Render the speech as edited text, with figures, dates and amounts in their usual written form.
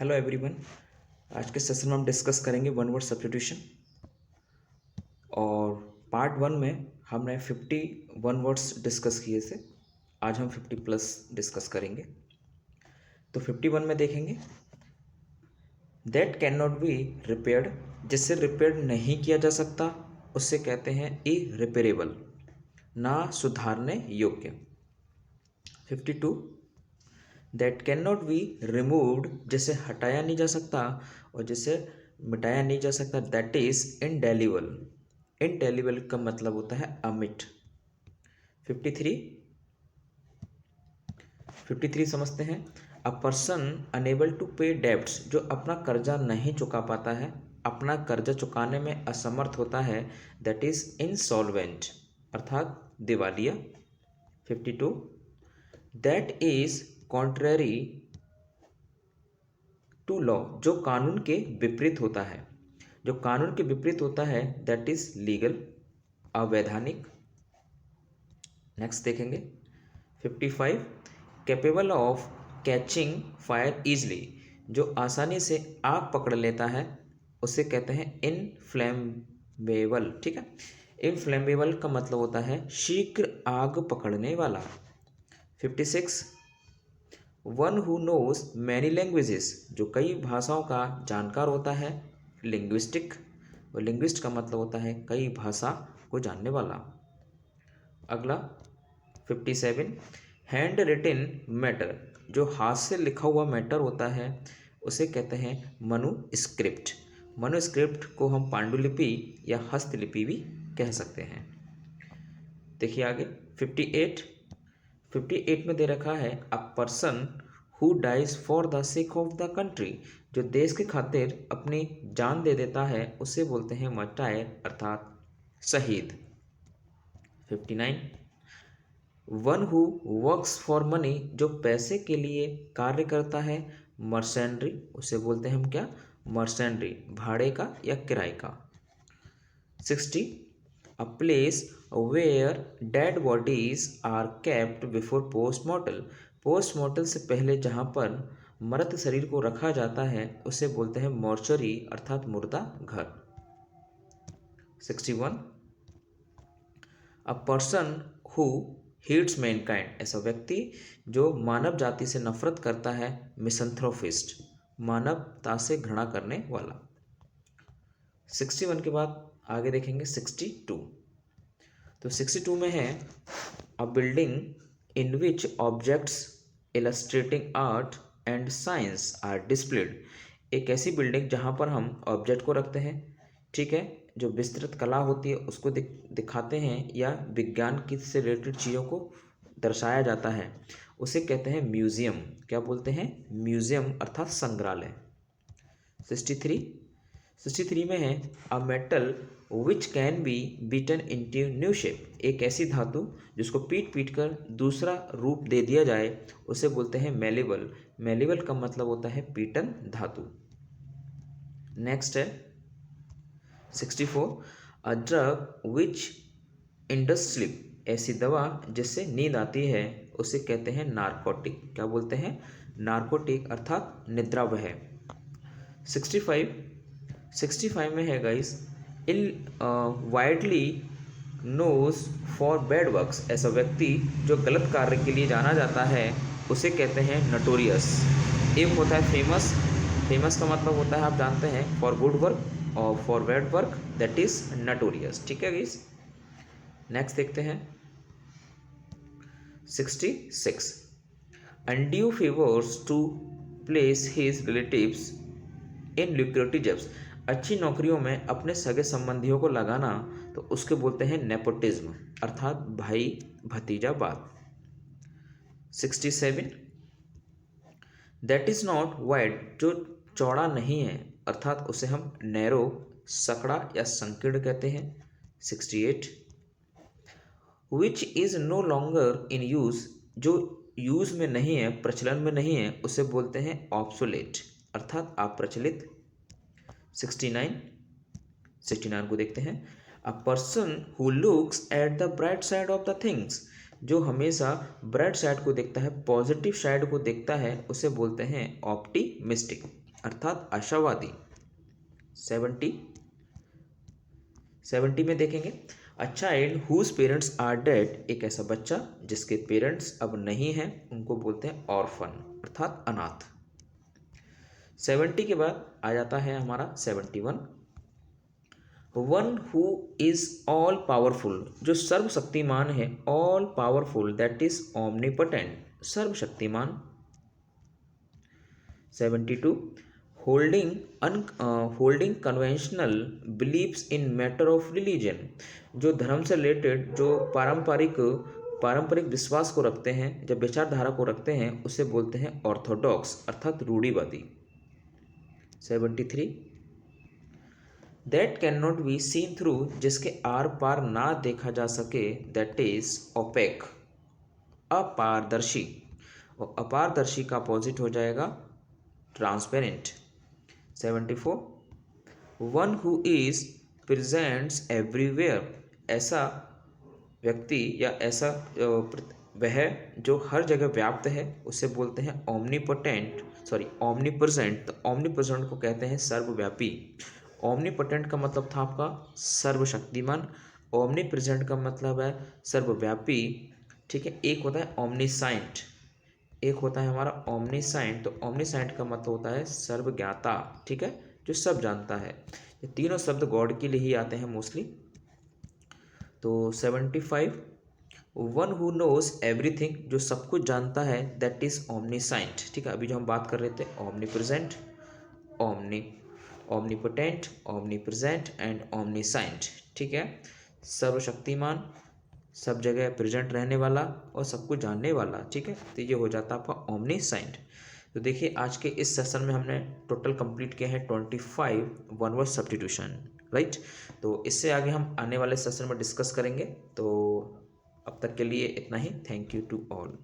Hello everyone. आज के session में हम डिस्कस करेंगे वन वर्ड सब्स्टिट्यूशन। और पार्ट वन में हमने 51 वर्ड्स डिस्कस किए थे। आज हम 50 प्लस डिस्कस करेंगे। तो 51 में देखेंगे that can not be repaired, जिससे रिपेयर नहीं किया जा सकता उससे कहते हैं इरिपेरेबल, ना सुधारने योग्य। 52 that can not be removed, जिसे हटाया नहीं जा सकता और जिसे मिटाया नहीं जा सकता, दैट इज इंडेलिबल। इंडेलिबल का मतलब होता है अमिट। 53 समझते हैं। अ पर्सन अनेबल टू पे डेब्ट्स, जो अपना कर्जा नहीं चुका पाता है, अपना कर्जा चुकाने में असमर्थ होता है, दैट इज इंसॉल्वेंट, अर्थात दिवालिया। 52 that is contrary to law, जो कानून के विपरीत होता है। जो कानून के विपरीत होता है दैट इज लीगल, अवैधानिक। नेक्स्ट देखेंगे 55 capable of catching fire easily, जो आसानी से आग पकड़ लेता है उसे कहते हैं इनफ्लेमेबल। ठीक है, इनफ्लेमेबल का मतलब होता है शीघ्र आग पकड़ने वाला। 56 one who knows many languages, जो कई भाषाओं का जानकार होता है, लिंग्विस्टिक। और लिंग्विस्ट का मतलब होता है कई भाषा को जानने वाला। अगला 57 हैंड रिटन मैटर, जो हाथ से लिखा हुआ मैटर होता है उसे कहते हैं मनुस्क्रिप्ट। मनुस्क्रिप्ट को हम पांडुलिपि या हस्तलिपि भी कह सकते हैं। देखिए आगे 58 में दे रखा है a person who dies for the sake of the country, जो देश के खातिर अपनी जान दे देता है उसे बोलते हैं मार्टायर, अर्थात शहीद। 59 one who works for money, जो पैसे के लिए कार्य करता है, मर्सेंड्री, उसे बोलते हैं हम क्या, मर्सेंड्री, भाड़े का या किराए का। 60 a place where dead bodies are kept before postmortem, postmortem से पहले जहाँ पर मृत शरीर को रखा जाता है उसे बोलते हैं मॉर्चरी, अर्थात मुर्दा घर। 61 a person who hates mankind, ऐसा व्यक्ति जो मानव जाति से नफरत करता है, मिसंथ्रोफिस्ट, मानवता से घृणा करने वाला। 61 के बाद आगे देखेंगे 62। तो 62 में है a building in which objects illustrating art and science are displayed, एक ऐसी बिल्डिंग जहाँ पर हम ऑब्जेक्ट को रखते हैं, ठीक है, जो विस्तृत कला होती है उसको दिखाते हैं या विज्ञान की से रिलेटेड चीज़ों को दर्शाया जाता है, उसे कहते हैं म्यूजियम। क्या बोलते हैं, म्यूजियम, अर्थात संग्रहालय। 63 में है a metal which can be beaten into new shape, एक ऐसी धातु जिसको पीट पीट कर दूसरा रूप दे दिया जाए उसे बोलते हैं मेलेबल। मेलेबल का मतलब होता है पीटन धातु। नेक्स्ट है 64 a drug which Indus slip, ऐसी दवा जिससे नींद आती है उसे कहते हैं नारकोटिक। क्या बोलते हैं, नारकोटिक, अर्थात निद्रा वह। 65 में है guys in widely knows for bad works, ऐसा व्यक्ति जो गलत कार्य के लिए जाना जाता है उसे कहते हैं नटोरियस। एक होता है फेमस, फेमस का मतलब होता है आप जानते हैं फॉर गुड वर्क, और for bad work that is notorious. ठीक है गाइस, नेक्स्ट देखते हैं 66 undue favours to place his relatives in lucrative jobs, अच्छी नौकरियों में अपने सगे संबंधियों को लगाना तो उसके बोलते हैं नेपोटिज्म, अर्थात भाई भतीजा बात। 67 दैट इज नॉट वाइड, जो चौड़ा नहीं है, अर्थात उसे हम नैरो, सकड़ा या संकीर्ण कहते हैं। 68 which is no longer in use, जो यूज में नहीं है, प्रचलन में नहीं है, उसे बोलते हैं ऑब्सोलेट, अर्थात अप्रचलित। 69 को देखते हैं अ person who looks at the bright side of the things, जो हमेशा ब्राइट साइड को देखता है, पॉजिटिव साइड को देखता है, उसे बोलते हैं ऑप्टिमिस्टिक। अर्थात आशावादी। 70 में देखेंगे, a child whose parents are dead, एक ऐसा बच्चा जिसके पेरेंट्स अब नहीं हैं, उनको बोलते हैं ऑर्फन, अर्थात अनाथ। 70 के बाद आ जाता है हमारा 71, one who is all powerful, जो सर्वशक्तिमान है, all powerful that is omnipotent, सर्वशक्तिमान। 72, holding conventional believes in matter of religion, जो धर्म से रिलेटेड जो पारंपरिक विश्वास को रखते हैं, जब विचारधारा को रखते हैं, उसे बोलते हैं ऑर्थोडॉक्स, अर्थात रूढ़िवादी। 73, that can not be seen through, जिसके आर पार ना देखा जा सके, दैट इज ओपेक, अपारदर्शी, और अपारदर्शी का अपोजिट हो जाएगा transparent. 74, one who is presents everywhere, ऐसा व्यक्ति या ऐसा वह जो हर जगह व्याप्त है, उसे बोलते हैं ओमनीपोटेंट, ओमनीप्रेजेंट। तो ओमनीप्रेजेंट को कहते हैं सर्वव्यापी। ओमनीपोटेंट का मतलब था आपका सर्वशक्तिमान, ओमनीप्रेजेंट का मतलब है सर्वव्यापी, ठीक है। एक होता है ओमनीसाइंट, एक होता है हमारा ओमनीसाइंट। तो ओमनीसाइंट का मतलब होता है सर्वज्ञाता, ठीक है, जो सब जानता है। ये तीनों शब्द गॉड के लिए ही आते हैं मोस्टली। तो 75, वन हु नोज एवरीथिंग, जो सब कुछ जानता है, दैट इज ओमनीसाइंट, ठीक है। अभी जो हम बात कर रहे थे ओमनीप्रेजेंट, ओमनीपोटेंट, ओमनीप्रेजेंट एंड ओमनीसाइंट, ठीक है। सर्वशक्तिमान, सब जगह प्रेजेंट रहने वाला और सब कुछ जानने वाला, ठीक है। तो ये हो जाता है आपका ओमनीसाइंट। तो देखिए आज के इस सेशन में हमने टोटल कंप्लीट किया है 25 वन वर्ड सब्स्टिट्यूशन, राइट। तो इससे आगे हम आने वाले सेशन में डिस्कस करेंगे। तो अब तक के लिए इतना ही। Thank you to all.